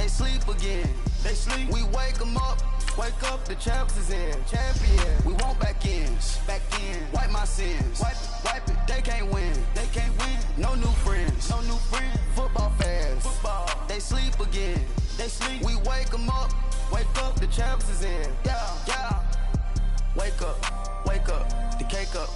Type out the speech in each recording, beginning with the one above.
They sleep again. They sleep. We wake them up. Wake up, the champs is in. Champion. We want back ends. Back in. Wipe my sins. Wipe it. They can't win. They can't win. No new friends. No new friends. Football fans. Football. They sleep again. They sleep. We wake them up. Wake up, the champs is in. Yeah. Wake up. Wake up. The cake up.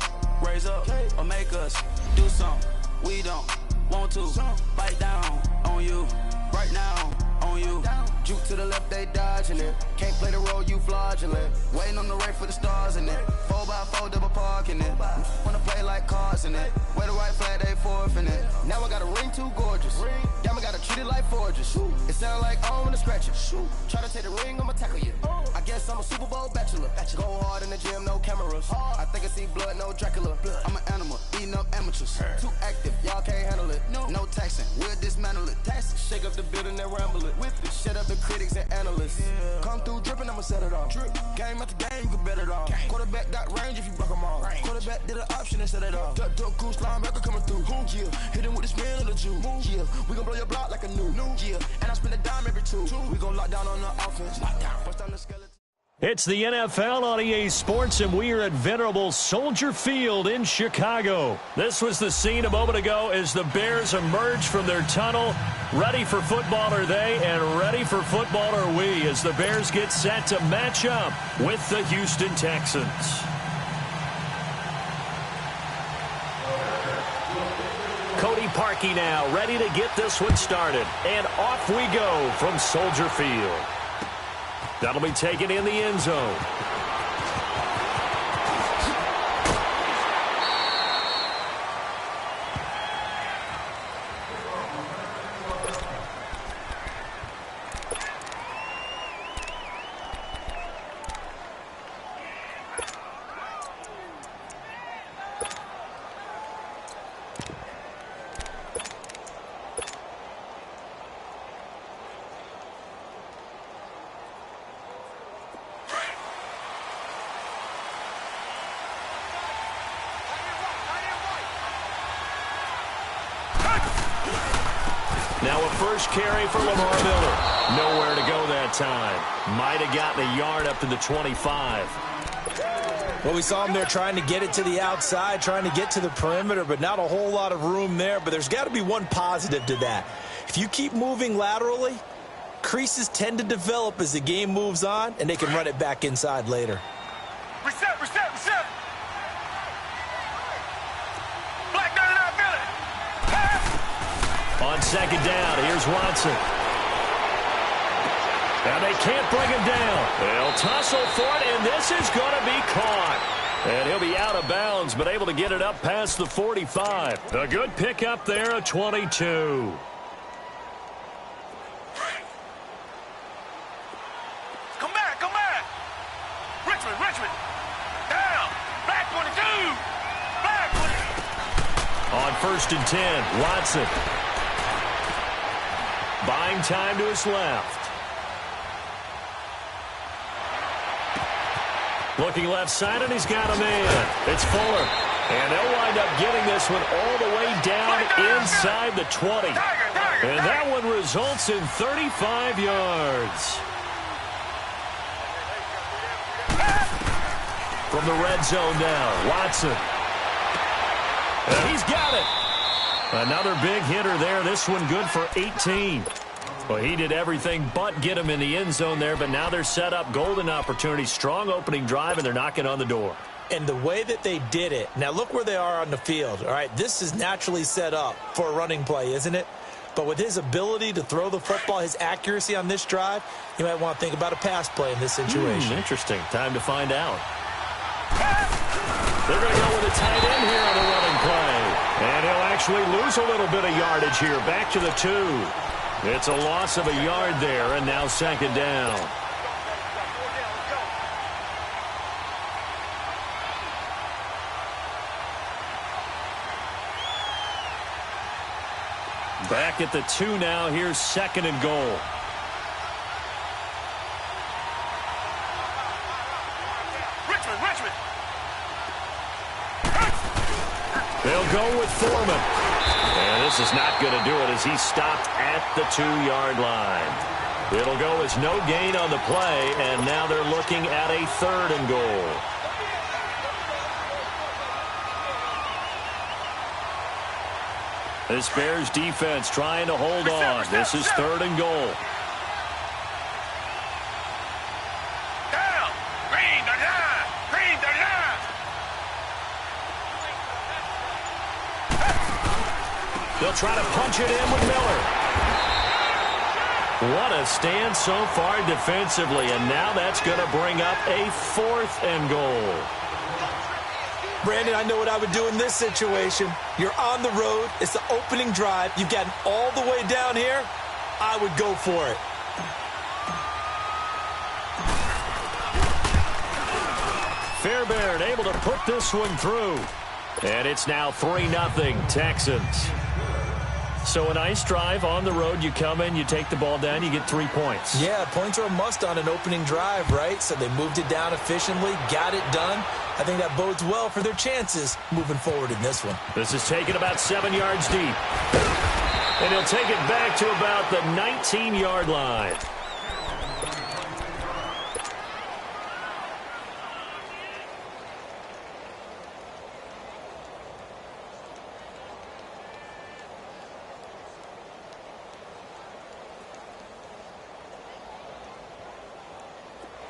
Raise up. Or make us do something. We don't want to. Bite down on you. Right now. On you. Juke to the left, they dodging it. Can't play the role, you fraudulent. Waiting on the right for the stars in it. 4x4 double parking it. Wanna play like cars in it. Wear the right flag, they forfeiting it. Now I got a ring too gorgeous. Damn, I gotta treat it like forges. It sound like I wanna scratch it. Try to take the ring, I'ma tackle you. I guess I'm a Super Bowl bachelor. Go hard in the gym, no cameras. I think I see blood, no Dracula. I'm an animal, eating up amateurs. Too active, y'all can't handle it. No taxing, we'll dismantle it. Shake up the building and ramble it. Whip it, shut up the critics and analysts. Come through dripping, I'ma set it off. Game after game, you can bet it off. Quarterback got range if you broke them off. Quarterback did an option and set it off. Duck goose linebacker coming through. Yeah, hit him with the spin of the Jew. Yeah, we gon' blow your block like a new. Yeah, and I spend a dime every two. We gon' lock down on the offense. Bust down the skeleton. It's the NFL on EA Sports, and we are at venerable Soldier Field in Chicago. This was the scene a moment ago as the Bears emerged from their tunnel. Ready for football are they, and ready for football are we, as the Bears get set to match up with the Houston Texans. Cody Parkey now ready to get this one started. And off we go from Soldier Field. That'll be taken in the end zone. Now a first carry for Lamar Miller. Nowhere to go that time. Might have gotten a yard up to the 25. Well, we saw him there trying to get it to the outside, trying to get to the perimeter, but not a whole lot of room there. But there's got to be one positive to that. If you keep moving laterally, creases tend to develop as the game moves on, and they can run it back inside later. Reset. On second down, here's Watson. And they can't bring him down. They'll tussle for it, and this is going to be caught. And he'll be out of bounds, but able to get it up past the 45. A good pickup there, a 22. Come back. Richmond. Down. Back 22. On first and 10, Watson. Buying time to his left. Looking left side, and he's got a man. It's Fuller. And they'll wind up getting this one all the way down inside the 20. And that one results in 35 yards. From the red zone now, Watson. And he's got it. Another big hitter there. This one good for 18. Well, he did everything but get him in the end zone there, but now they're set up. Golden opportunity, strong opening drive, and they're knocking on the door. And the way that they did it, now look where they are on the field. All right, this is naturally set up for a running play, isn't it? But with his ability to throw the football, his accuracy on this drive, you might want to think about a pass play in this situation. Interesting. Time to find out. They're going to go with a tight end here on the running play. And he'll actually lose a little bit of yardage here. Back to the 2. It's a loss of a yard there, and now second down. Back at the 2 now. Here's second and goal. Richmond. They'll go with Foreman. And this is not going to do it as he's stopped at the 2-yard line. It'll go as no gain on the play, and now they're looking at a 3rd and goal. This Bears defense trying to hold on. This is 3rd and goal. Down. Green, 39. Green, 39. They'll try to punch it in with Miller. What a stand so far defensively, and now that's going to bring up a 4th and goal. Brandon, I know what I would do in this situation. You're on the road. It's the opening drive. You've gotten all the way down here. I would go for it. Fairbairn able to put this one through. And it's now 3-0 Texans. So a nice drive on the road. You come in, you take the ball down, you get 3 points. Yeah, points are a must on an opening drive, right? So they moved it down efficiently, got it done. I think that bodes well for their chances moving forward in this one. This is taken about 7 yards deep. And he'll take it back to about the 19-yard line.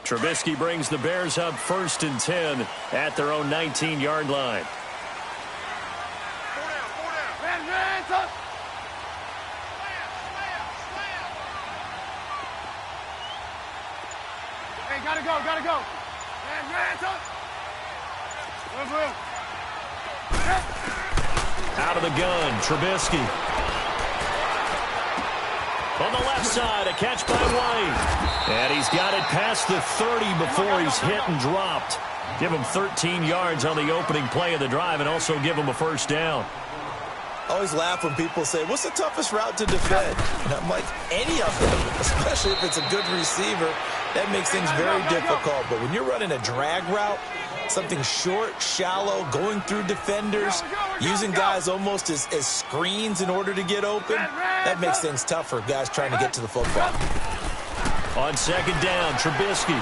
Trubisky brings the Bears up 1st and 10 at their own 19-yard line. Hey, gotta go, gotta go. Out of the gun, Trubisky. On the left side, a catch by White. And he's got it past the 30 before he's hit and dropped. Give him 13 yards on the opening play of the drive and also give him a 1st down. I always laugh when people say, what's the toughest route to defend? And I'm like, any of them, especially if it's a good receiver. That makes things very difficult. But when you're running a drag route, something short, shallow, going through defenders, using guys almost as screens in order to get open, that makes things tough for guys trying to get to the football. On 2nd down, Trubisky.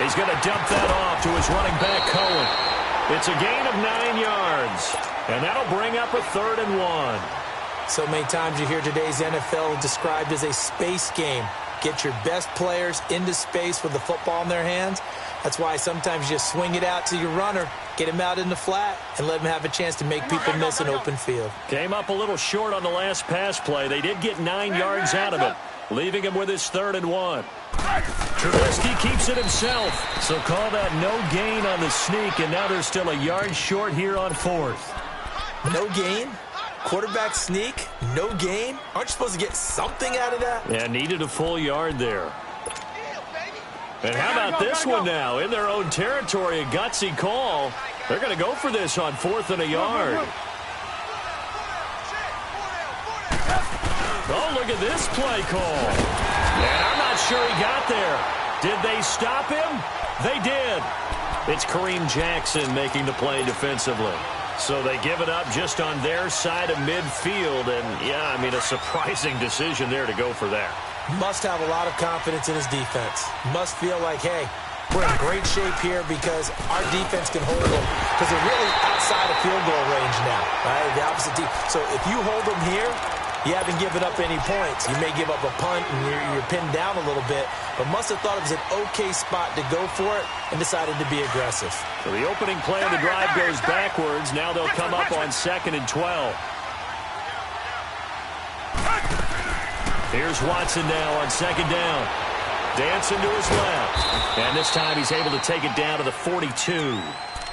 He's going to dump that off to his running back, Cohen. It's a gain of 9 yards, and that'll bring up a 3rd and 1. So many times you hear today's NFL described as a space game. Get your best players into space with the football in their hands. That's why sometimes you just swing it out to your runner, get him out in the flat, and let him have a chance to make people miss an open field. Came up a little short on the last pass play. They did get 9 yards out of it, leaving him with his 3rd and 1. Trubisky keeps it himself, so call that no gain on the sneak, and now they're still a yard short here on 4th. No gain? Quarterback sneak? No gain? Aren't you supposed to get something out of that? Yeah, needed a full yard there. And how about this one now? In their own territory, a gutsy call. They're going to go for this on 4th and a yard. Oh, look at this play call. And I'm not sure he got there. Did they stop him? They did. It's Kareem Jackson making the play defensively. So they give it up just on their side of midfield. And, yeah, I mean, a surprising decision there to go for that. Must have a lot of confidence in his defense. Must feel like, hey, we're in great shape here because our defense can hold them. Because they're really outside of field goal range now, right? The opposite team. So if you hold them here, you haven't given up any points. You may give up a punt and you're pinned down a little bit, but must have thought it was an okay spot to go for it and decided to be aggressive. So the opening play of the drive goes backwards. Now they'll come up on 2nd and 12. Here's Watson now on 2nd down. Dancing to his left. And this time he's able to take it down to the 42.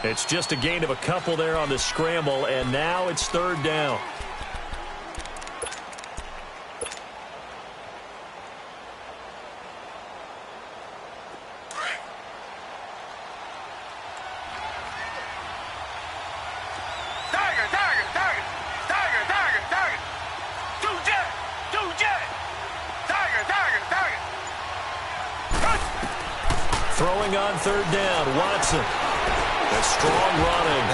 It's just a gain of a couple there on the scramble, and now it's 3rd down. Throwing on 3rd down, Watson. That's strong running.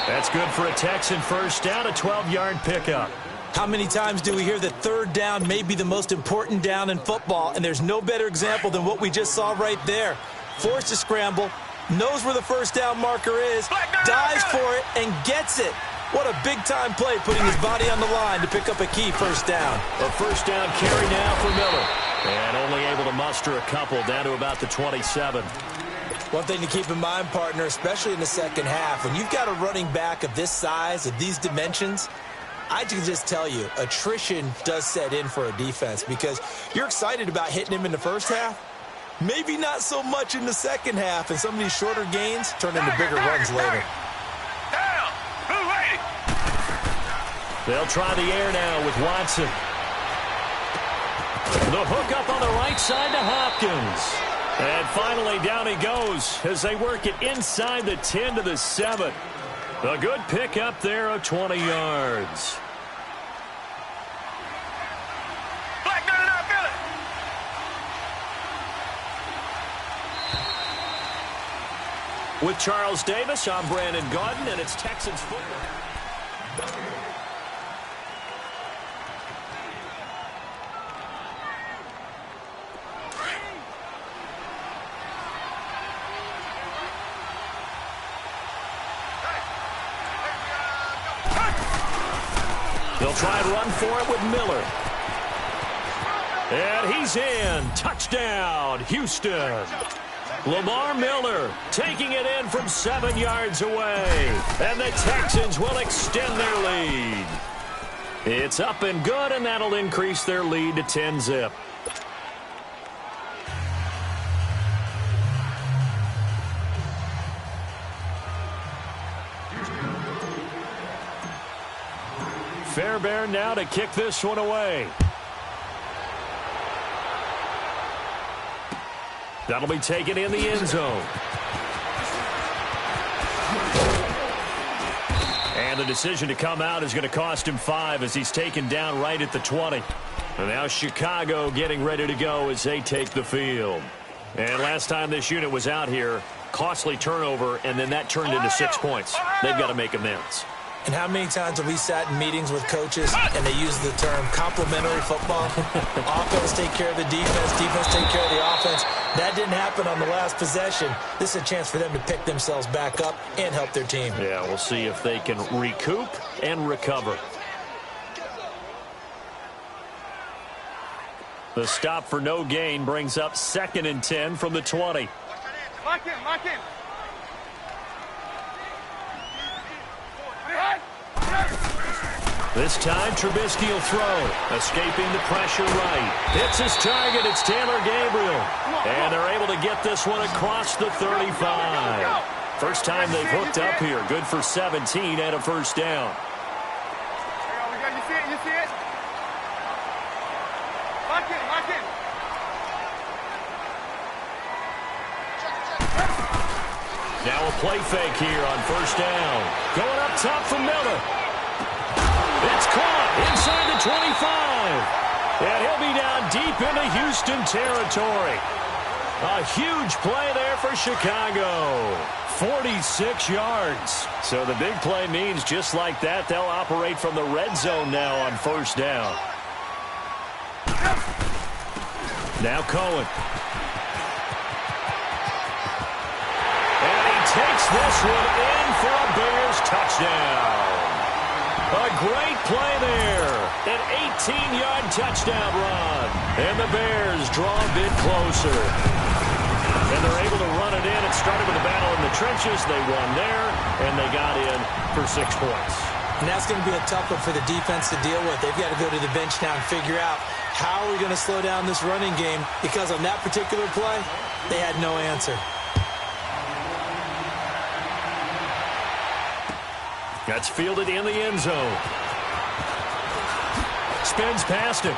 That's good for a Texan 1st down, a 12-yard pickup. How many times do we hear that third down may be the most important down in football, and there's no better example than what we just saw right there. Forced to scramble, knows where the first down marker is, dives for it, and gets it. What a big-time play, putting his body on the line to pick up a key first down. A first down carry now for Miller. And only able to muster a couple down to about the 27. One thing to keep in mind, partner, especially in the second half, when you've got a running back of this size, of these dimensions, I can just tell you, attrition does set in for a defense because you're excited about hitting him in the first half. Maybe not so much in the second half, and some of these shorter gains turn into bigger runs later. Down. Who's ready? They'll try the air now with Watson. The hook up on the right side to Hopkins. And finally down he goes as they work it inside the 10 to the 7. A good pickup there of 20 yards. Black 99, Philly. With Charles Davis, I'm Brandon Gaudin, and it's Texans football. They'll try and run for it with Miller. And he's in. Touchdown, Houston. Lamar Miller taking it in from 7 yards away. And the Texans will extend their lead. It's up and good, and that'll increase their lead to 10-zip. Fairbairn now to kick this one away. That'll be taken in the end zone. And the decision to come out is going to cost him 5 as he's taken down right at the 20. And now Chicago getting ready to go as they take the field. And last time this unit was out here, costly turnover, and then that turned into 6 points. They've got to make amends. And how many times have we sat in meetings with coaches and they use the term complementary football? Offense take care of the defense, defense take care of the offense. That didn't happen on the last possession. This is a chance for them to pick themselves back up and help their team. Yeah, we'll see if they can recoup and recover. The stop for no gain brings up 2nd and 10 from the 20. Lock in, lock in. This time, Trubisky will throw. Escaping the pressure right. Hits his target. It's Taylor Gabriel. And they're able to get this one across the 35. First time they've hooked up here. Good for 17 and a first down. You see it? You see it? Lock in, lock in. Now a play fake here on first down. Going up top for Miller. It's caught inside the 25. And he'll be down deep into Houston territory. A huge play there for Chicago. 46 yards. So the big play means just like that, they'll operate from the red zone now on first down. Now Cohen. And he takes this one in for a Bears touchdown. A great play there. An 18-yard touchdown run. And the Bears draw a bit closer. And they're able to run it in. It started with a battle in the trenches. They won there, and they got in for 6 points. And that's going to be a tough one for the defense to deal with. They've got to go to the bench now and figure out how are we going to slow down this running game, because on that particular play, they had no answer. That's fielded in the end zone. Spins past it.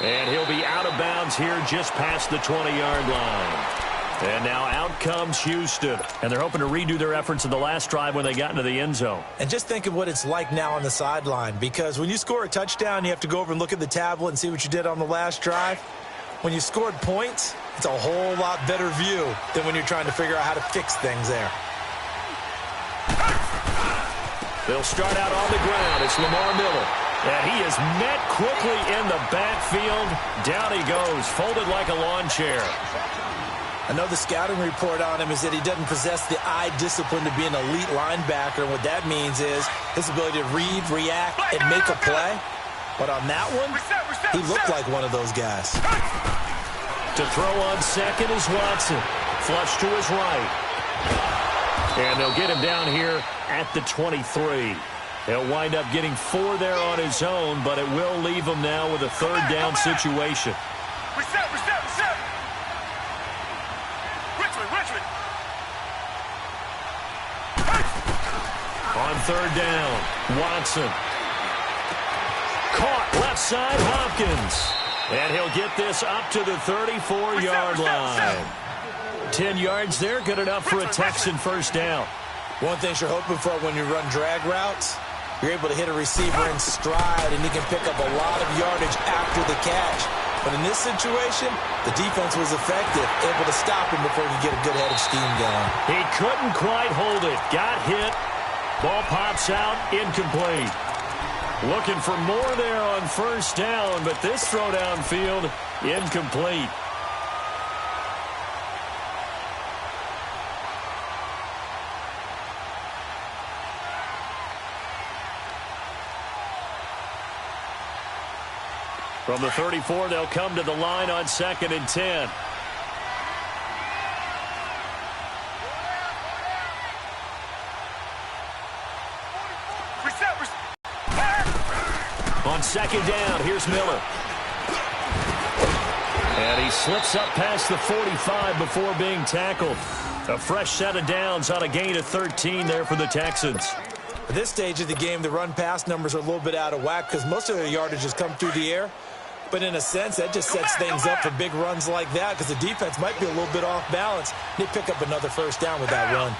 And he'll be out of bounds here just past the 20-yard line. And now out comes Houston. And they're hoping to redo their efforts in the last drive when they got into the end zone. And just think of what it's like now on the sideline, because when you score a touchdown, you have to go over and look at the tablet and see what you did on the last drive. When you scored points, it's a whole lot better view than when you're trying to figure out how to fix things there. They'll start out on the ground. It's Lamar Miller. And he is met quickly in the backfield. Down he goes, folded like a lawn chair. I know the scouting report on him is that he doesn't possess the eye discipline to be an elite linebacker. And what that means is his ability to read, react, and make a play. But on that one, he looked like one of those guys. To throw on second is Watson. Flush to his right. And they'll get him down here at the 23. He'll wind up getting 4 there on his own, but it will leave him now with a third down situation. Reset. Richmond. On third down, Watson. Caught left side, Hopkins. And he'll get this up to the 34-yard line. 10 yards there, good enough for a Texan first down. One thing you're hoping for when you run drag routes, you're able to hit a receiver in stride, and he can pick up a lot of yardage after the catch. But in this situation, the defense was effective, able to stop him before he could get a good head of steam going. He couldn't quite hold it. Got hit. Ball pops out, incomplete. Looking for more there on first down, but this throw downfield, incomplete. From the 34, they'll come to the line on 2nd and 10. On 2nd down, here's Miller. And he slips up past the 45 before being tackled. A fresh set of downs on a gain of 13 there for the Texans. At this stage of the game, the run-pass numbers are a little bit out of whack because most of their yardage has come through the air. But in a sense, that just sets things up for big runs like that because the defense might be a little bit off balance. They pick up another first down with that run.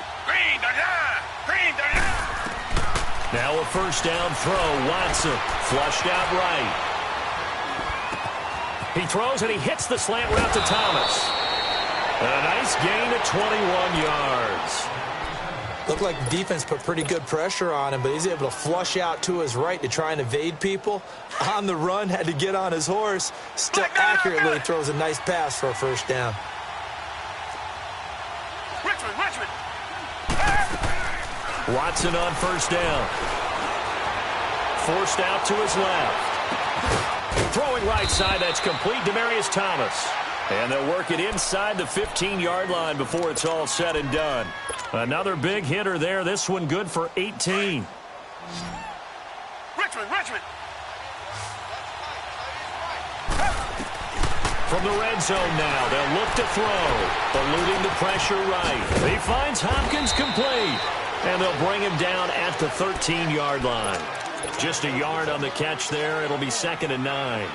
Now a first down throw. Watson flushed out right. He throws and he hits the slant route to Thomas. A nice gain of 21 yards. Looked like the defense put pretty good pressure on him, but he's able to flush out to his right to try and evade people. On the run, had to get on his horse. Still accurately throws a nice pass for a first down. Richmond. Watson on first down. Forced out to his left. Throwing right side, that's complete. Demaryius Thomas. And they'll work it inside the 15-yard line before it's all said and done. Another big hitter there. This one good for 18. Richmond. From the red zone now, they'll look to throw. Eluding the pressure right. He finds Hopkins complete. And they'll bring him down at the 13-yard line. Just a yard on the catch there. It'll be 2nd and 9.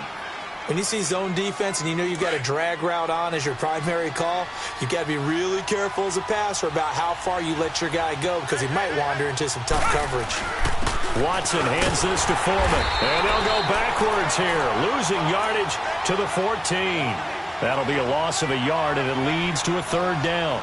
When you see zone defense and you know you've got a drag route on as your primary call, you've got to be really careful as a passer about how far you let your guy go because he might wander into some tough coverage. Watson hands this to Foreman. And they'll go backwards here, losing yardage to the 14. That'll be a loss of a yard, and it leads to a third down.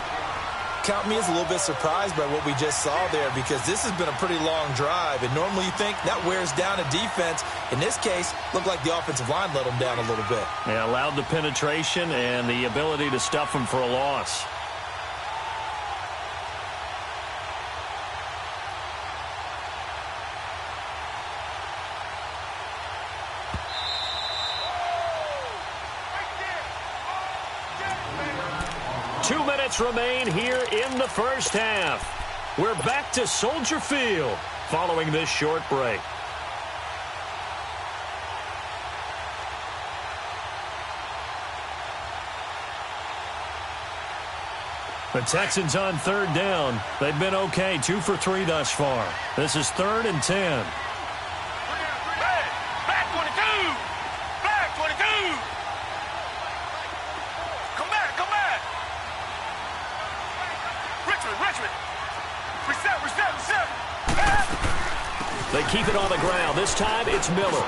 Count me as a little bit surprised by what we just saw there because this has been a pretty long drive, and normally you think that wears down a defense. In this case, looked like the offensive line let them down a little bit. Yeah, allowed the penetration and the ability to stuff them for a loss. Remain here in the first half. We're back to Soldier Field following this short break. The Texans on third down. They've been okay, 2 for 3 thus far. This is 3rd and 10. Back 22. Come back. Richmond. Reset. They keep it on the ground. This time it's Miller.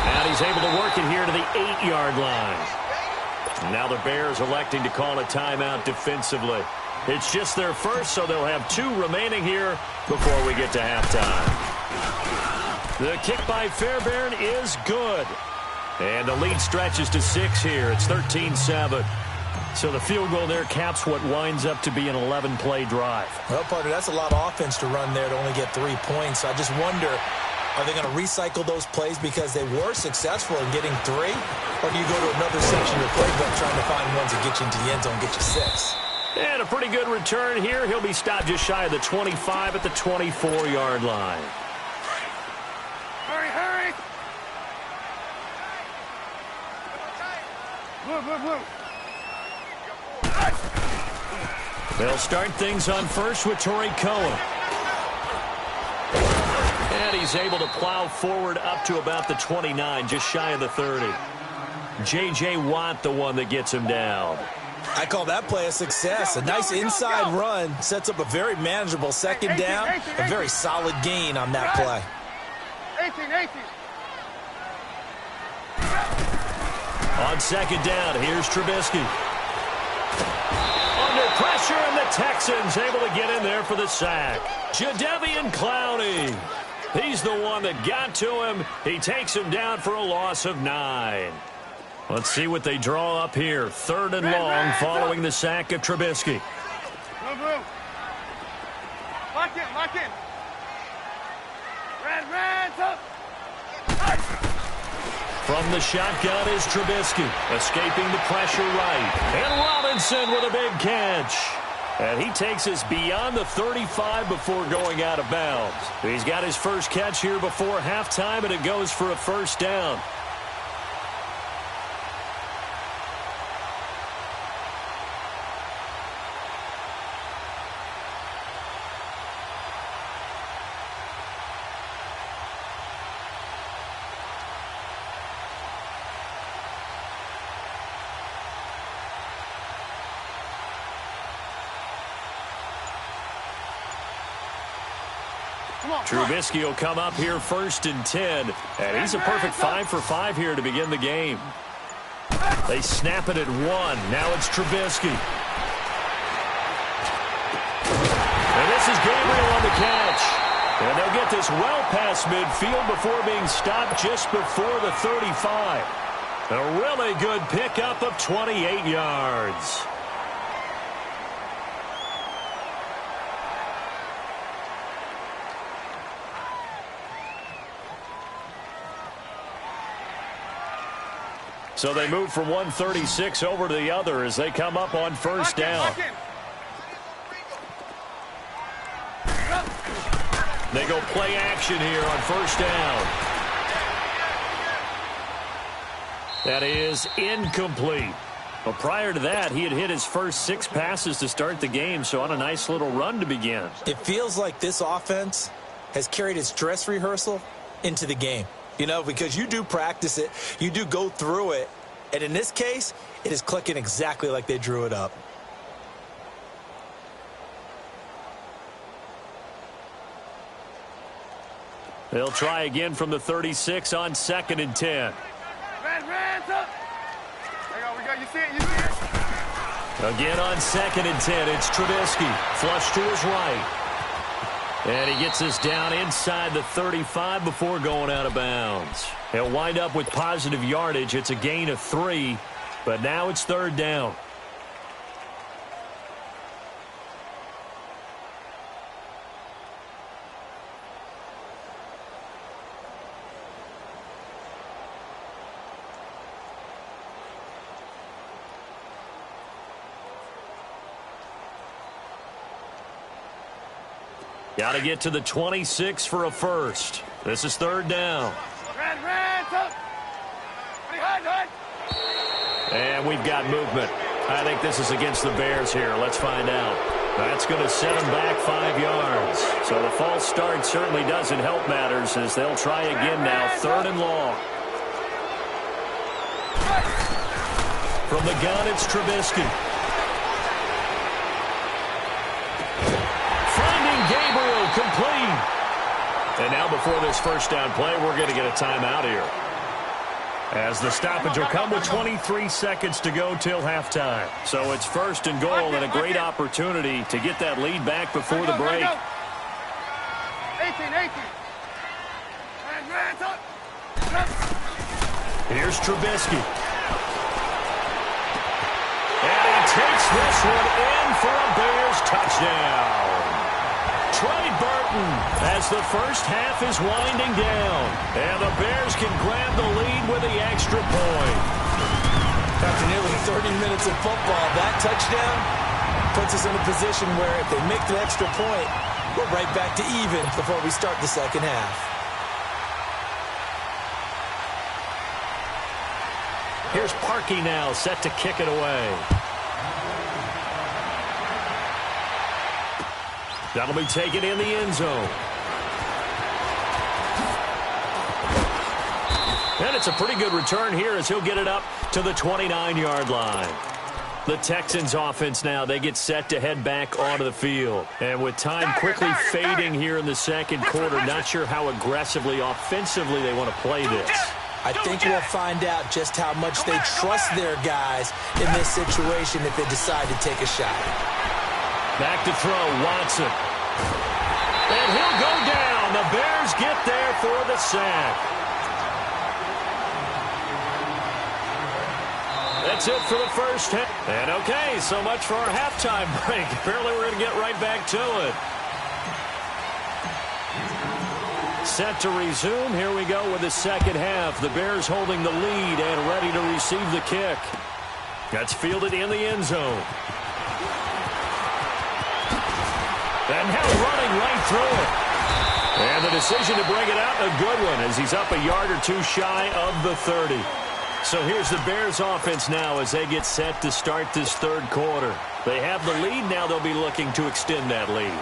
And he's able to work it here to the 8-yard line. Now the Bears electing to call a timeout defensively. It's just their first, so they'll have 2 remaining here before we get to halftime. The kick by Fairbairn is good. And the lead stretches to 6 here. It's 13-7. So the field goal there caps what winds up to be an 11-play drive. Well, partner, that's a lot of offense to run there to only get 3 points. I just wonder, are they going to recycle those plays because they were successful in getting 3? Or do you go to another section of the playbook trying to find ones that get you into the end zone and get you 6? And a pretty good return here. He'll be stopped just shy of the 25 at the 24-yard line. Hurry, hurry. Move, move, move. They'll start things on first with Torrey Cohen. And he's able to plow forward up to about the 29, just shy of the 30. J.J. Watt, the one that gets him down. I call that play a success. A nice inside run sets up a very manageable second down. A very solid gain on that play. 18. On second down, here's Trubisky. Under pressure, and the Texans able to get in there for the sack. Jadeveon Clowney. He's the one that got to him. He takes him down for a loss of 9. Let's see what they draw up here. 3rd and long following the sack of Trubisky. Move, move. Lock in, lock in. Red, up. From the shotgun is Trubisky, escaping the pressure right. And Robinson with a big catch. And he takes us beyond the 35 before going out of bounds. He's got his first catch here before halftime, and it goes for a first down. Trubisky will come up here 1st and 10. And he's a perfect 5 for 5 here to begin the game. They snap it at 1. Now it's Trubisky. And this is Gabriel on the catch. And they'll get this well past midfield before being stopped just before the 35. A really good pickup of 28 yards. So they move from 136 over to the other as they come up on first down. They go play action here on first down. That is incomplete. Well, prior to that, he had hit his first 6 passes to start the game, so on a nice little run to begin. It feels like this offense has carried its dress rehearsal into the game. You know, because you do practice it, you do go through it, and in this case, it is clicking exactly like they drew it up. They'll try again from the 36 on 2nd and 10. Red, up. We go. You see it, Again on 2nd and 10, it's Trubisky. Flush to his right. And he gets us down inside the 35 before going out of bounds. He'll wind up with positive yardage. It's a gain of 3, but now it's 3rd down. Got to get to the 26 for a first. This is 3rd down. And we've got movement. I think this is against the Bears here. Let's find out. That's going to set them back 5 yards. So the false start certainly doesn't help matters as they'll try again now. 3rd and long. From the gun, it's Trubisky. Gabriel complete. And now before this first down play, we're going to get a timeout here. As the stoppage will come with 23 seconds to go till halftime. So it's first and goal and a great opportunity to get that lead back before the break. 18. Here's Trubisky. And he takes this one in for a Bears touchdown. Trey Burton as the first half is winding down. And the Bears can grab the lead with the extra point. After nearly 30 minutes of football, that touchdown puts us in a position where if they make the extra point, we're right back to even before we start the second half. Here's Parkey now, set to kick it away. That'll be taken in the end zone. And it's a pretty good return here as he'll get it up to the 29-yard line. The Texans offense now, they get set to head back onto the field. And with time quickly fading here in the second quarter, not sure how aggressively, offensively they want to play this. I think we'll find out just how much they trust their guys in this situation if they decide to take a shot. Back to throw, Watson. And he'll go down. The Bears get there for the sack. That's it for the first half. And okay, so much for our halftime break. Apparently we're going to get right back to it. Set to resume. Here we go with the second half. The Bears holding the lead and ready to receive the kick. That's fielded in the end zone. And now running right through it. And the decision to bring it out, a good one, as he's up a yard or two shy of the 30. So here's the Bears offense now as they get set to start this third quarter. They have the lead. Now they'll be looking to extend that lead.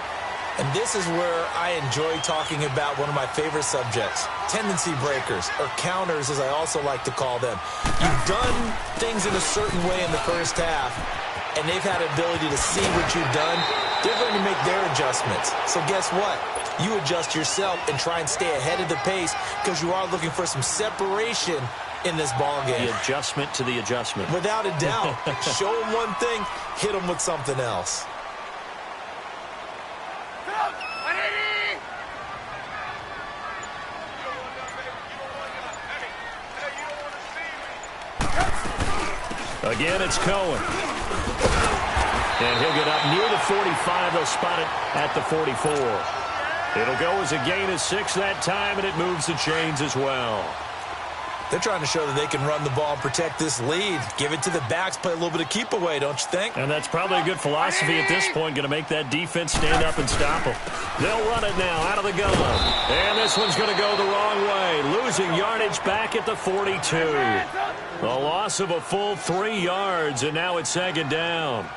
And this is where I enjoy talking about one of my favorite subjects, tendency breakers, or counters as I also like to call them. You've done things in a certain way in the first half, and they've had an ability to see what you've done. They're going to make their adjustments. So guess what? You adjust yourself and try and stay ahead of the pace because you are looking for some separation in this ball game. The adjustment to the adjustment. Without a doubt. Show them one thing, hit them with something else. Again, it's Cohen. And he'll get up near the 45. They'll spot it at the 44. It'll go as a gain of 6 that time, and it moves the chains as well. They're trying to show that they can run the ball and protect this lead. Give it to the backs, play a little bit of keep away, don't you think? And that's probably a good philosophy at this point, going to make that defense stand up and stop them. They'll run it now out of the gun. And this one's going to go the wrong way, losing yardage back at the 42. A loss of a full 3 yards, and now it's second down.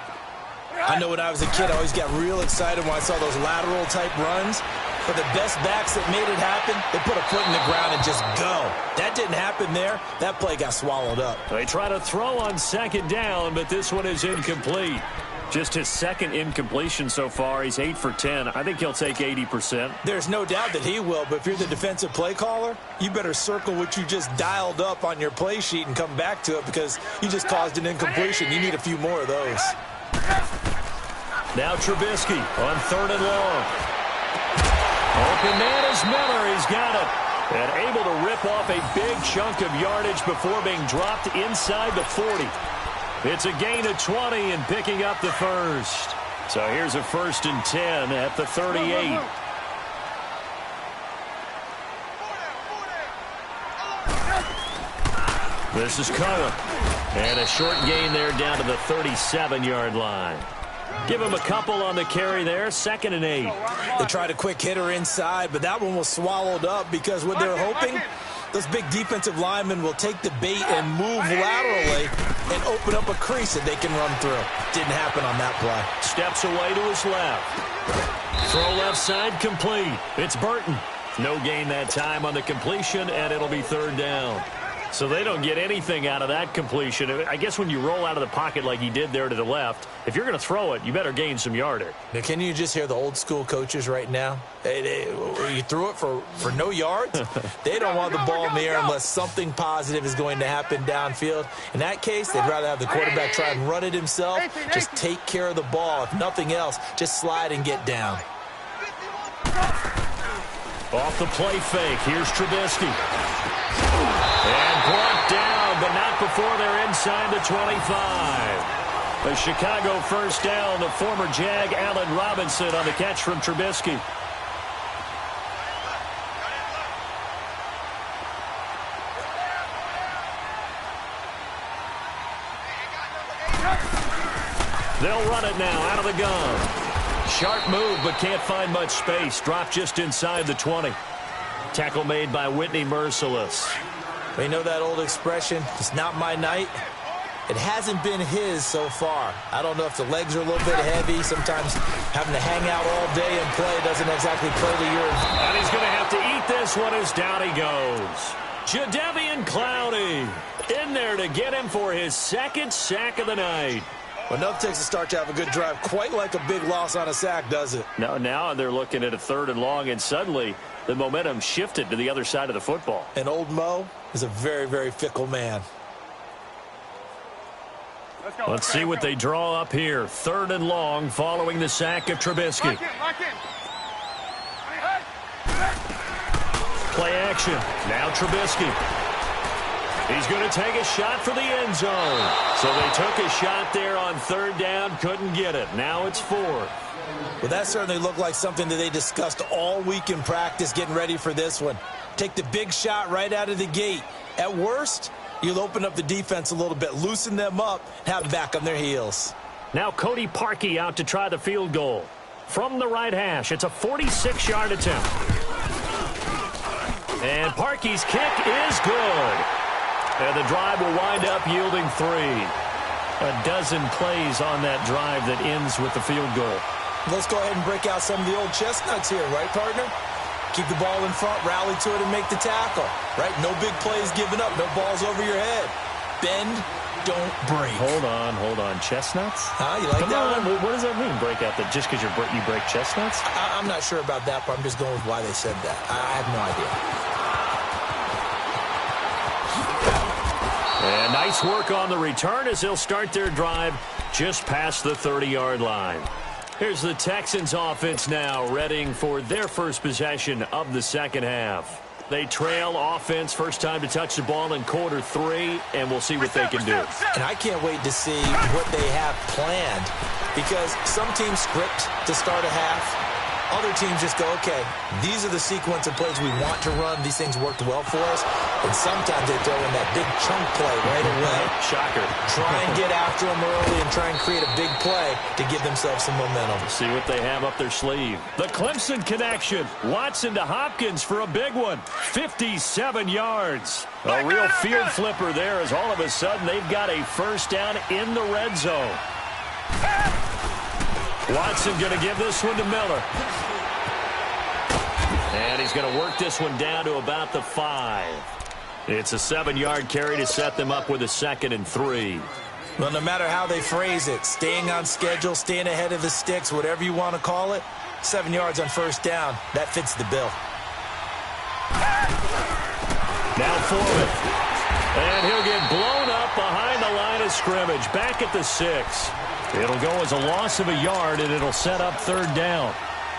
I know when I was a kid, I always got real excited when I saw those lateral-type runs. But the best backs that made it happen, they put a foot in the ground and just go. That didn't happen there. That play got swallowed up. They try to throw on second down, but this one is incomplete. Just his second incompletion so far. He's 8 for 10. I think he'll take 80%. There's no doubt that he will, but if you're the defensive play caller, you better circle what you just dialed up on your play sheet and come back to it because you just caused an incompletion. You need a few more of those. Now Trubisky on 3rd and long. Open man is Miller. He's got it. And able to rip off a big chunk of yardage before being dropped inside the 40. It's a gain of 20 and picking up the first. So here's a 1st and 10 at the 38. This is Cohen. And a short gain there down to the 37-yard line. Give him a couple on the carry there. 2nd and 8. They tried a quick hitter inside, but that one was swallowed up because what they're hoping, those big defensive linemen will take the bait and move laterally and open up a crease that they can run through. Didn't happen on that play. Steps away to his left. Throw left side complete. It's Burton. No gain that time on the completion, and it'll be 3rd down. So they don't get anything out of that completion. I guess when you roll out of the pocket like he did there to the left, if you're going to throw it, you better gain some yardage. Now, can you just hear the old school coaches right now? You threw it for no yards? They don't want the ball in the air unless something positive is going to happen downfield. In that case, they'd rather have the quarterback try and run it himself. Just take care of the ball. If nothing else, just slide and get down. Off the play fake, here's Trubisky. And brought down, but not before they're inside the 25. A Chicago first down, the former Jag Allen Robinson on the catch from Trubisky. They'll run it now out of the gun. Sharp move, but can't find much space. Dropped just inside the 20. Tackle made by Whitney Merciless. You know that old expression, it's not my night? It hasn't been his so far. I don't know if the legs are a little bit heavy. Sometimes having to hang out all day and play doesn't exactly play to your... And he's going to have to eat this one as down he goes. Jadeveon Clowney in there to get him for his second sack of the night. Well, enough takes a start to have a good drive. Quite like a big loss on a sack, does it? No, now they're looking at a 3rd and long, and suddenly the momentum shifted to the other side of the football. And old Mo is a very, very fickle man. Let's see what they draw up here. 3rd and long following the sack of Trubisky. Play action. Now Trubisky. He's going to take a shot for the end zone. So they took a shot there on 3rd down, couldn't get it. Now it's 4th. Well, that certainly looked like something that they discussed all week in practice getting ready for this one. Take the big shot right out of the gate. At worst, you'll open up the defense a little bit, loosen them up, and have them back on their heels. Now Cody Parkey out to try the field goal. From the right hash, it's a 46-yard attempt. And Parkey's kick is good. And the drive will wind up yielding 3. A dozen plays on that drive that ends with the field goal. Let's go ahead and break out some of the old chestnuts here, right, partner? Keep the ball in front, rally to it, and make the tackle, right? No big plays given up, no balls over your head. Bend, don't break. Hold on. Chestnuts? Huh? You like that one? What does that mean, break out? That just because you break chestnuts? I'm not sure about that, but I'm just going with why they said that. I have no idea. And nice work on the return as they'll start their drive just past the 30-yard line. Here's the Texans offense now, readying for their first possession of the second half. They trail offense, first time to touch the ball in quarter 3, and we'll see what they can do. And I can't wait to see what they have planned, because some teams script to start a half. Other teams just go, okay, these are the sequence of plays we want to run. These things worked well for us. And sometimes they throw in that big chunk play right away. Shocker. Try and get after them early and try and create a big play to give themselves some momentum. See what they have up their sleeve. The Clemson connection. Watson to Hopkins for a big one. 57 yards. A real field flipper there as all of a sudden they've got a first down in the red zone. Watson going to give this one to Miller. And he's going to work this one down to about the 5. It's a 7-yard carry to set them up with a 2nd and 3. Well, no matter how they phrase it, staying on schedule, staying ahead of the sticks, whatever you want to call it, 7 yards on first down, that fits the bill. Now Foreman. And he'll get blown up behind the line of scrimmage, back at the 6. It'll go as a loss of a yard, and it'll set up 3rd down.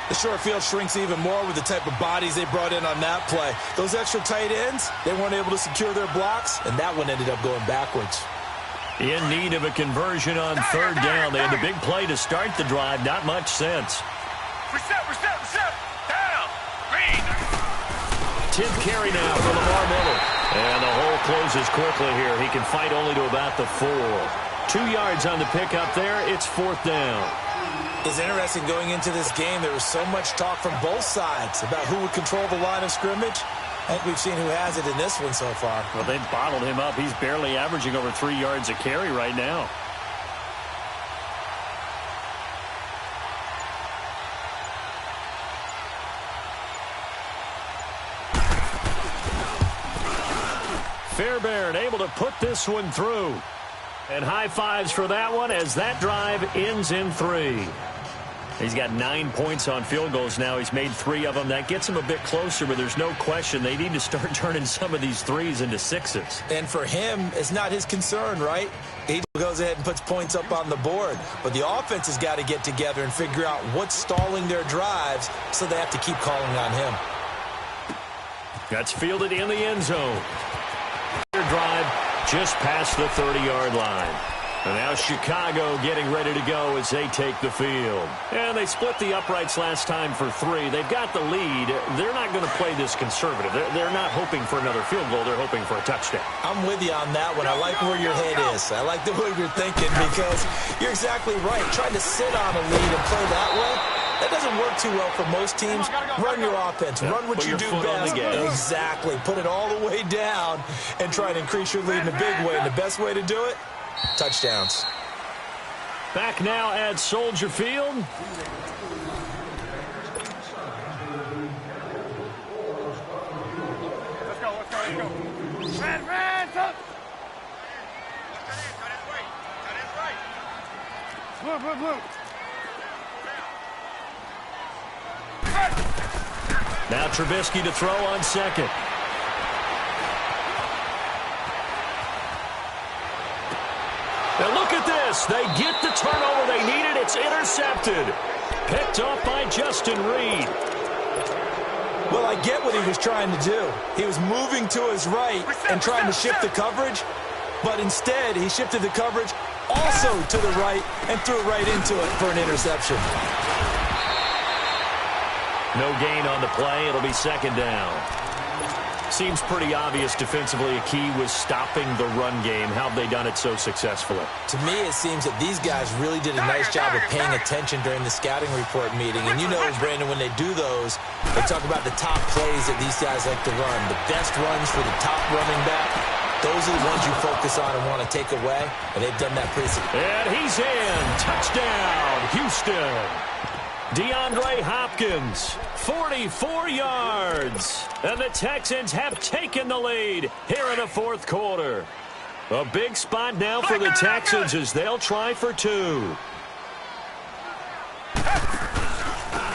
The short field shrinks even more with the type of bodies they brought in on that play. Those extra tight ends, they weren't able to secure their blocks, and that one ended up going backwards. In need of a conversion on 3rd down. They had the big play to start the drive. Not much sense. Reset. Down. Green. 10th carry now for Lamar Miller. And the hole closes quickly here. He can fight only to about the 4. 2 yards on the pickup there. It's 4th down. It's interesting going into this game. There was so much talk from both sides about who would control the line of scrimmage. I think we've seen who has it in this one so far. Well, they've bottled him up. He's barely averaging over 3 yards a carry right now. Fairbairn able to put this one through. And high fives for that one as that drive ends in 3. He's got 9 points on field goals now. He's made 3 of them. That gets him a bit closer, but there's no question they need to start turning some of these 3s into 6s. And for him, it's not his concern, right? He goes ahead and puts points up on the board. But the offense has got to get together and figure out what's stalling their drives, so they have to keep calling on him. That's fielded in the end zone. Drive just past the 30-yard line. And now Chicago getting ready to go as they take the field. And they split the uprights last time for 3. They've got the lead. They're not going to play this conservative. They're not hoping for another field goal. They're hoping for a touchdown. I'm with you on that one. I like where your head is. I like the way you're thinking because you're exactly right. Trying to sit on a lead and play that way, that doesn't work too well for most teams. Run your offense. Run what you do best. Exactly. Put it all the way down and try to increase your lead in a big way. And the best way to do it, touchdowns. Back now at Soldier Field. Let's go. Red, up. Blue. Now Trubisky to throw on second. Now look at this. They get the turnover they needed. It's intercepted. Picked off by Justin Reed. Well, I get what he was trying to do. He was moving to his right and trying to shift the coverage, but instead he shifted the coverage also to the right and threw it right into it for an interception. No gain on the play. It'll be second down. Seems pretty obvious defensively a key was stopping the run game. How have they done it so successfully? To me, it seems that these guys really did a nice job of paying attention during the scouting report meeting. And you know, Brandon, when they do those, they talk about the top plays that these guys like to run. The best runs for the top running back. Those are the ones you focus on and want to take away. And they've done that pretty successfully. And he's in. Touchdown, Houston. DeAndre Hopkins, 44 yards. And the Texans have taken the lead here in the fourth quarter. A big spot now for the Texans as they'll try for 2.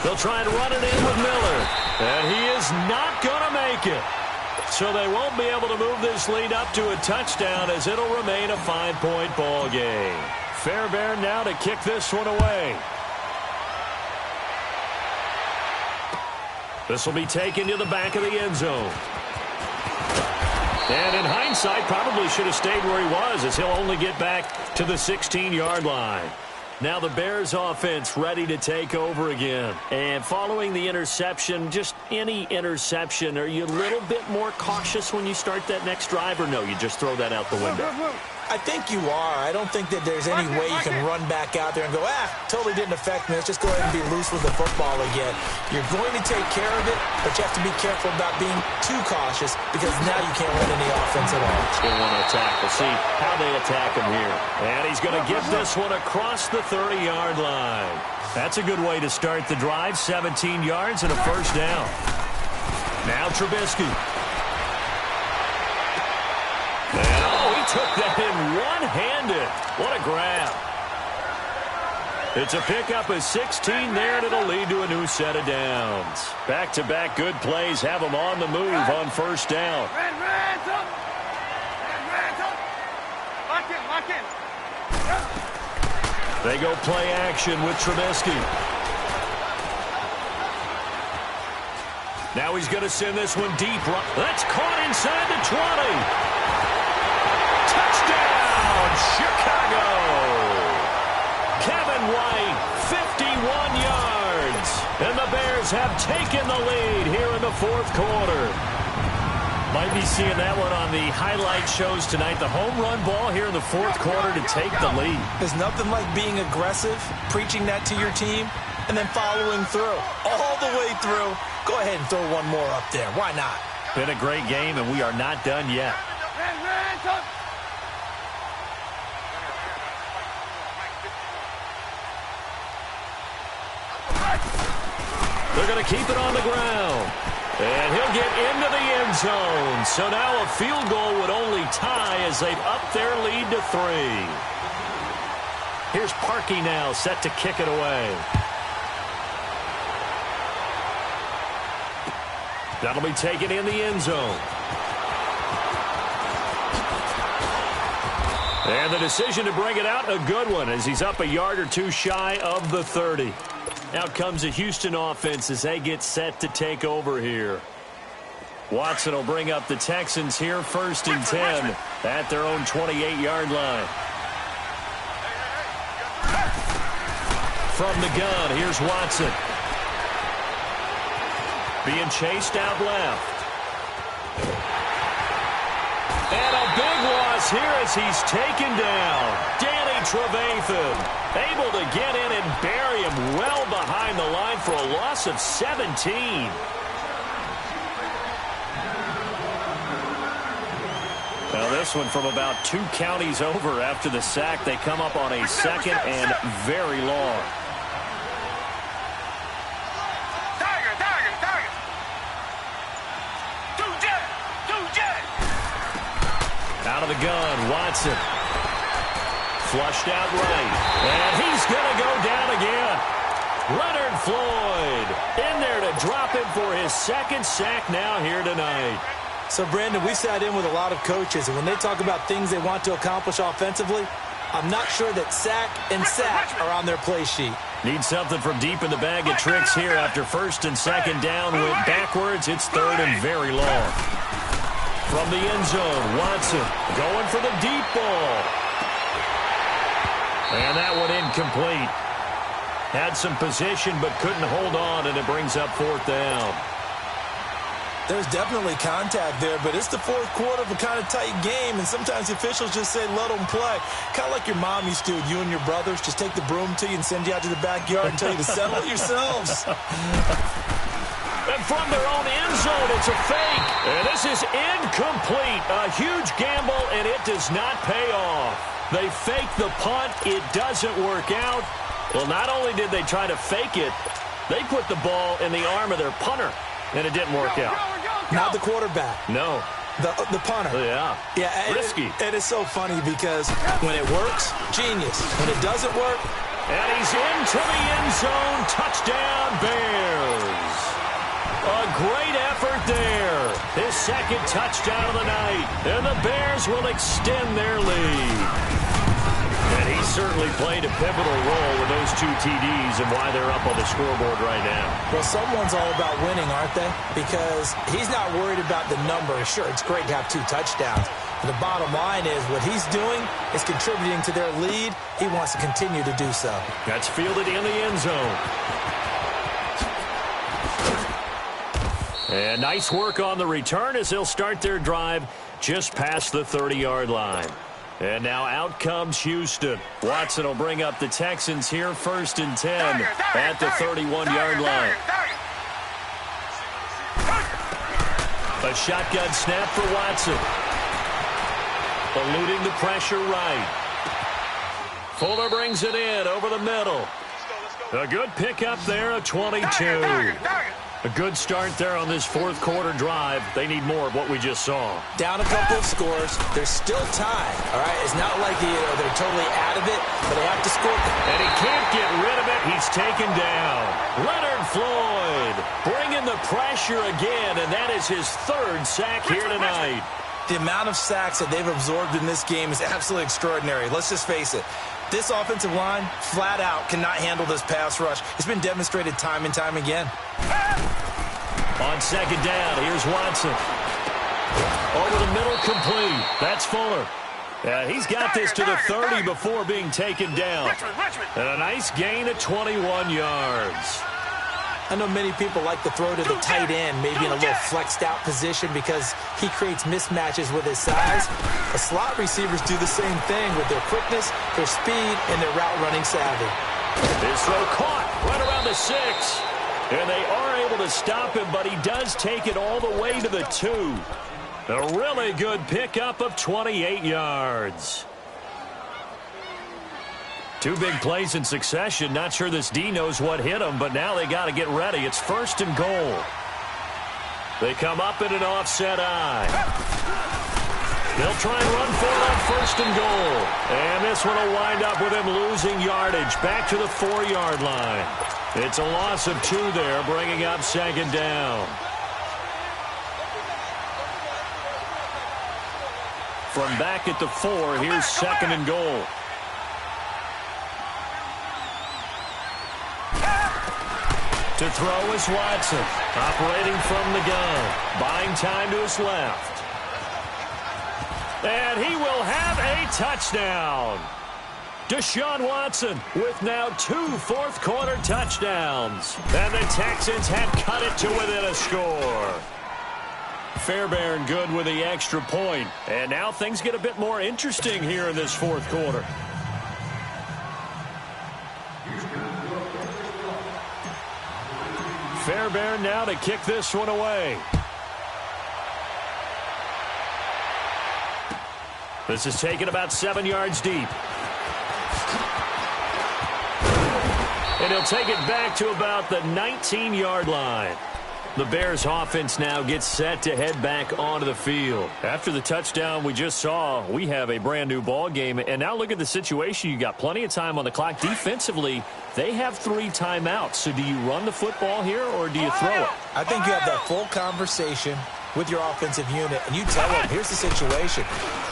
They'll try and run it in with Miller. And he is not going to make it. So they won't be able to move this lead up to a touchdown as it'll remain a 5-point ball game. Fairbairn now to kick this one away. This will be taken to the back of the end zone. And in hindsight, probably should have stayed where he was as he'll only get back to the 16-yard line. Now the Bears offense ready to take over again. And following the interception, just any interception, are you a little bit more cautious when you start that next drive, or no, you just throw that out the window? I think you are. I don't think that there's any way you can run back out there and go, totally didn't affect me. Let's just go ahead and be loose with the football again. You're going to take care of it, but you have to be careful about being too cautious because now you can't run any offense at all. Still want to attack. We'll see how they attack him here. And he's going to get this one across the 30-yard line. That's a good way to start the drive. 17 yards and a first down. Now Trubisky. And, he took that in one-handed. What a grab. It's a pickup of 16 there, and it'll lead to a new set of downs. Back-to-back good plays have them on the move on first down. Red, up. Lock in. They go play action with Trubisky. Now he's going to send this one deep. That's caught inside the 20. Touchdown, Chicago. Kevin White, 51 yards. And the Bears have taken the lead here in the fourth quarter. Might be seeing that one on the highlight shows tonight. The home run ball here in the fourth quarter to take the lead. There's nothing like being aggressive, preaching that to your team, and then following through. All the way through. Go ahead and throw one more up there. Why not? Been a great game, and we are not done yet. Red, up. They're going to keep it on the ground. And he'll get into the end zone. So now a field goal would only tie as they've upped their lead to 3. Here's Parkey now, set to kick it away. That'll be taken in the end zone. And the decision to bring it out, a good one, as he's up a yard or two shy of the 30. Out comes the Houston offense as they get set to take over here. Watson will bring up the Texans here, 1st and 10 at their own 28-yard line. From the gun, here's Watson. Being chased out left. And a big loss here as he's taken down. Danny Trevathan able to get in and bury him well behind the line for a loss of 17. Now this one from about 2 counties over after the sack. They come up on a 2nd and very long. Out of the gun, Watson. Flushed out right. And he's going to go down again. Leonard Floyd in there to drop him for his 2nd sack now here tonight. So, Brandon, we sat in with a lot of coaches, and when they talk about things they want to accomplish offensively, I'm not sure that sack and sack are on their play sheet. Need something from deep in the bag of tricks here after 1st and 2nd down. Went backwards. It's 3rd and very long. From the end zone, Watson going for the deep ball. And that one incomplete. Had some position but couldn't hold on, and it brings up 4th down. There's definitely contact there, but it's the 4th quarter of a kind of tight game, and sometimes officials just say let them play. Kind of like your mom used to with you and your brothers. Just take the broom to you and send you out to the backyard and tell you to settle it yourselves. And from their own end zone, it's a fake. And this is incomplete. A huge gamble, and it does not pay off. They fake the punt. It doesn't work out. Well, not only did they try to fake it, they put the ball in the arm of their punter, and it didn't work out. Not the quarterback. No. The punter. Yeah. Risky. It is so funny because when it works, genius. When it doesn't work. And he's into the end zone. Touchdown, Bears. A great effort there. His 2nd touchdown of the night. And the Bears will extend their lead. And he certainly played a pivotal role with those 2 TDs and why they're up on the scoreboard right now. Well, someone's all about winning, aren't they? Because he's not worried about the number. Sure, it's great to have 2 touchdowns. But the bottom line is what he's doing is contributing to their lead. He wants to continue to do so. That's fielded in the end zone. And nice work on the return as they'll start their drive just past the 30-yard line. And now out comes Houston. Watson will bring up the Texans here, 1st and 10 at the 31-yard line. A shotgun snap for Watson. Eluding the pressure right. Fuller brings it in over the middle. A good pickup there, a 22. A good start there on this 4th quarter drive. They need more of what we just saw. Down a couple of scores. There's still time, all right? It's not like they're totally out of it, but they have to score. And he can't get rid of it. He's taken down. Leonard Floyd bringing the pressure again, and that is his 3rd sack here tonight. The amount of sacks that they've absorbed in this game is absolutely extraordinary. Let's just face it. This offensive line, flat out, cannot handle this pass rush. It's been demonstrated time and time again. On 2nd down, here's Watson. Over the middle, complete. That's Fuller. He's got this to the 30 before being taken down. And a nice gain of 21 yards. I know many people like to throw to the tight end, maybe in a little flexed out position because he creates mismatches with his size. The slot receivers do the same thing with their quickness, their speed, and their route running savvy. His throw caught right around the 6. And they are able to stop him, but he does take it all the way to the 2. A really good pickup of 28 yards. 2 big plays in succession. Not sure this D knows what hit him, but now they got to get ready. It's 1st and goal. They come up in an offset eye. They'll try and run for it on 1st and goal. And this one will wind up with him losing yardage back to the 4-yard line. It's a loss of 2 there, bringing up 2nd down. From back at the 4, here's 2nd and goal. To throw is Watson, operating from the gun, buying time to his left. And he will have a touchdown. Deshaun Watson with now 2 fourth-quarter touchdowns. And the Texans had cut it to within a score. Fairbairn good with the extra point. And now things get a bit more interesting here in this 4th quarter. Fairbairn now to kick this one away. This is taken about 7 yards deep. And he'll take it back to about the 19-yard line. The Bears offense now gets set to head back onto the field. After the touchdown we just saw, we have a brand new ball game. And now look at the situation. You got plenty of time on the clock. Defensively, they have 3 timeouts. So do you run the football here or do you throw it? I think you have that full conversation with your offensive unit, and you tell them, here's the situation.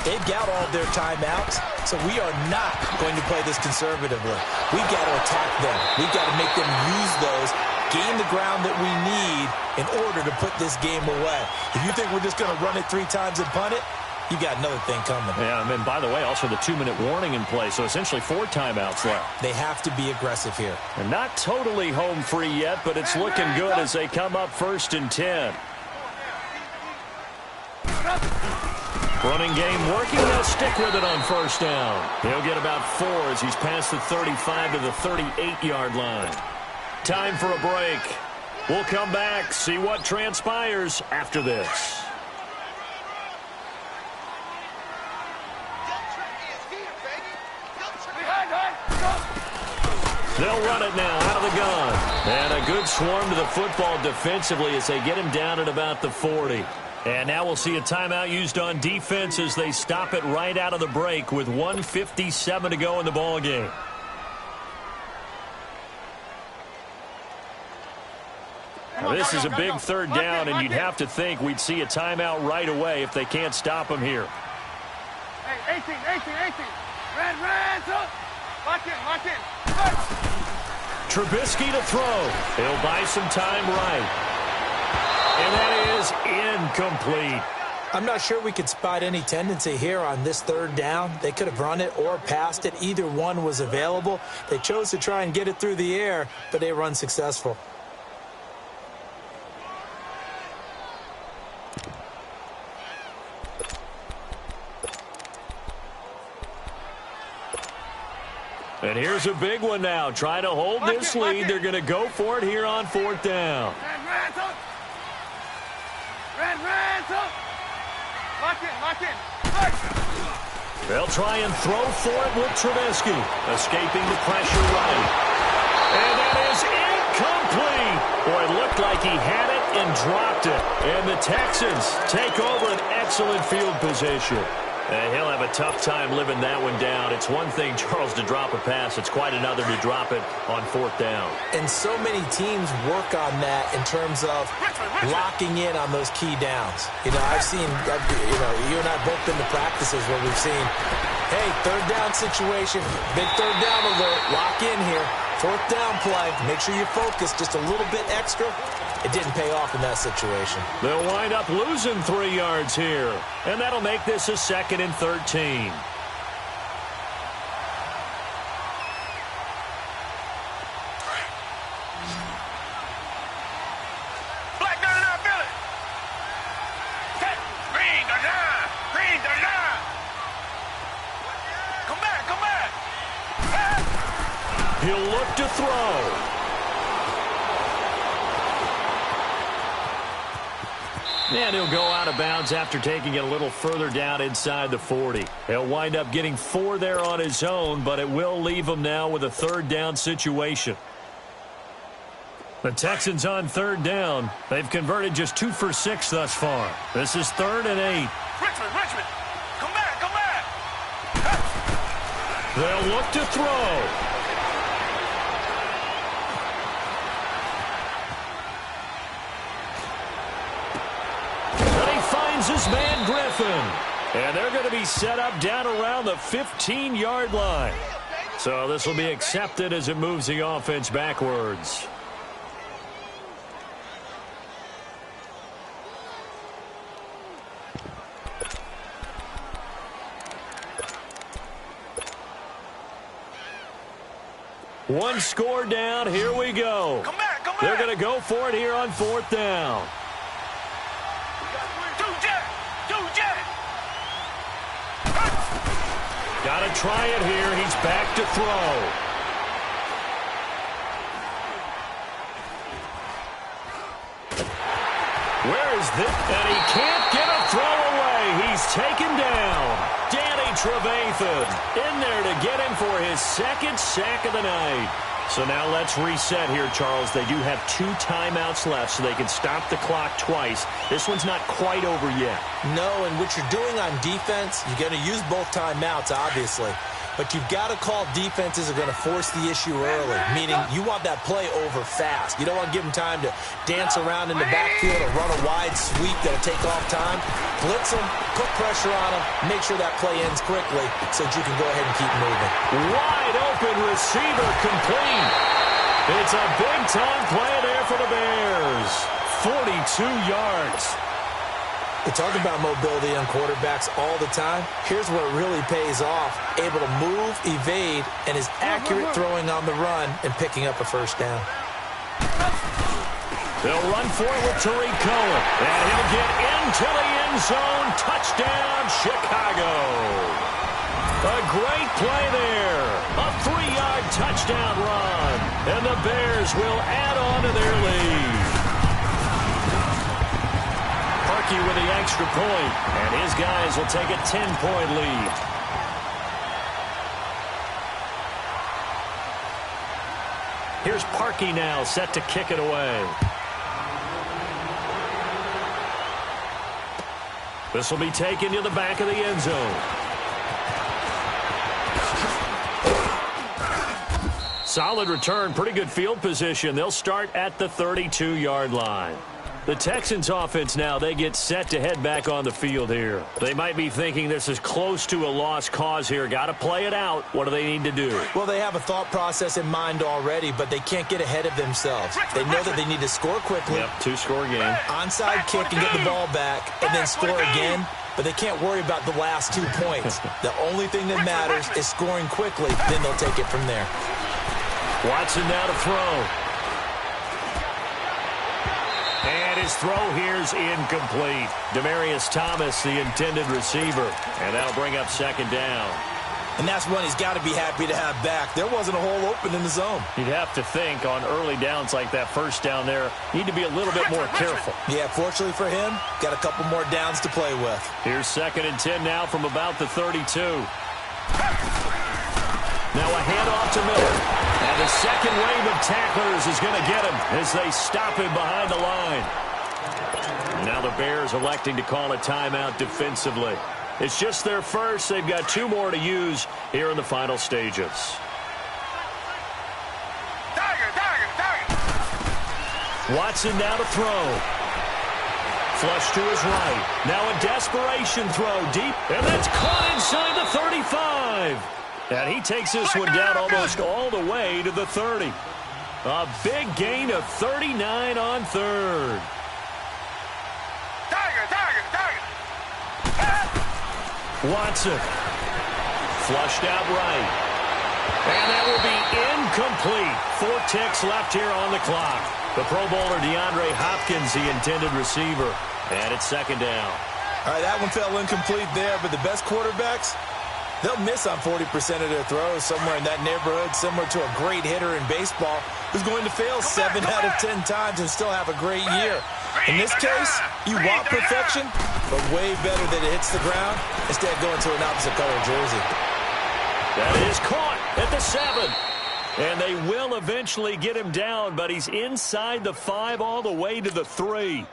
They've got all their timeouts, so we are not going to play this conservatively. We've got to attack them. We've got to make them use those, gain the ground that we need in order to put this game away. If you think we're just going to run it 3 times and punt it, you got another thing coming. Yeah, and then, by the way, also the 2-minute warning in play, so essentially 4 timeouts left. They have to be aggressive here. And not totally home free yet, but it's looking good as they come up 1st and 10. Running game working. They'll stick with it on 1st down. He'll get about 4 as he's past the 35 to the 38-yard line. Time for a break. We'll come back, see what transpires after this. They'll run it now out of the gun. And a good swarm to the football defensively as they get him down at about the 40. And now we'll see a timeout used on defense as they stop it right out of the break with 1:57 to go in the ball game. Now this is a big 3rd down, and you'd have to think we'd see a timeout right away if they can't stop him here. Hey, 18. Red, lock in. Trubisky to throw. He'll buy some time right. And that is incomplete. I'm not sure we could spot any tendency here on this 3rd down. They could have run it or passed it. Either one was available. They chose to try and get it through the air, but they were unsuccessful. And here's a big one now. Trying to hold this lead. They're going to go for it here on 4th down. Red, lock in. They'll try and throw for it with Trubisky. Escaping the pressure right. And that is incomplete. Boy, it looked like he had it and dropped it. And the Texans take over an excellent field position. And he'll have a tough time living that one down. It's one thing, Charles, to drop a pass. It's quite another to drop it on 4th down. And so many teams work on that in terms of locking in on those key downs. You know, I've seen, you and I both been to practices where we've seen, hey, 3rd down situation, big 3rd down alert, lock in here. 4th down play, make sure you focus just a little bit extra. It didn't pay off in that situation. They'll wind up losing 3 yards here. And that'll make this a 2nd and 13. Black gun out, Billy. Green, the line. Come back. He'll look to throw. And he'll go out of bounds after taking it a little further down inside the 40. He'll wind up getting 4 there on his own, but it will leave him now with a 3rd down situation. The Texans on third down. They've converted just 2 for 6 thus far. This is 3rd and 8. Richmond, come back, come back. They'll look to throw. And he finds his man Griffin. And they're going to be set up down around the 15-yard line. So this will be accepted as it moves the offense backwards. One score down. Here we go. Come back. They're going to go for it here on 4th down. Two jet. Got to try it here. He's back to throw. Where is this? And he can't get a throw away. He's taken down. Danny Trevathan in there to get him for his 2nd sack of the night. So now let's reset here, Charles. They do have 2 timeouts left, so they can stop the clock twice. This one's not quite over yet. No, and what you're doing on defense, you're going to use both timeouts, obviously. But you've got to call defenses are going to force the issue early, meaning you want that play over fast. You don't want to give them time to dance around in the backfield or run a wide sweep that'll take off time. Blitz them, put pressure on them, make sure that play ends quickly so that you can go ahead and keep moving. Wide open receiver complete. It's a big-time play there for the Bears. 42 yards. We talk about mobility on quarterbacks all the time. Here's where it really pays off. Able to move, evade, and is accurate throwing on the run and picking up a first down. They'll run for it with Tariq Cohen. And he'll get into the end zone. Touchdown, Chicago. A great play there. A 3-yard touchdown run. And the Bears will add on to their lead. Parkey with the extra point, and his guys will take a 10-point lead. Here's Parkey now, set to kick it away. This will be taken to the back of the end zone. Solid return, pretty good field position. They'll start at the 32-yard line. The Texans offense now, they get set to head back on the field here. They might be thinking this is close to a lost cause here. Got to play it out. What do they need to do? Well, they have a thought process in mind already, but they can't get ahead of themselves. They know that they need to score quickly. Yep, 2-score game. Onside kick and get the ball back, and then score again. But they can't worry about the last 2 points. The only thing that matters is scoring quickly. Then they'll take it from there. Watson now to throw. And his throw here's incomplete. Demaryius Thomas, the intended receiver. And that'll bring up 2nd down. And that's one he's got to be happy to have back. There wasn't a hole open in the zone. You'd have to think on early downs like that first down there, need to be a little bit more careful. Yeah, fortunately for him, got a couple more downs to play with. Here's 2nd and 10 now from about the 32. Now a handoff to Miller. And the second wave of tacklers is going to get him as they stop him behind the line. Now the Bears electing to call a timeout defensively. It's just their first. They've got 2 more to use here in the final stages. Watson now to throw. Flush to his right. Now a desperation throw deep. And that's caught inside the 35. And he takes this one down almost all the way to the 30. A big gain of 39 on 3rd. Watson. Flushed out right. And that will be incomplete. 4 ticks left here on the clock. The Pro Bowler DeAndre Hopkins, the intended receiver. And it's 2nd down. All right, that one fell incomplete there, but the best quarterbacks, they'll miss on 40% of their throws somewhere in that neighborhood, similar to a great hitter in baseball who's going to fail 7 out of 10 times and still have a great year. In this case, you want perfection, but way better that it hits the ground instead of going to an opposite color jersey. That is caught at the 7. And they will eventually get him down, but he's inside the 5 all the way to the 3.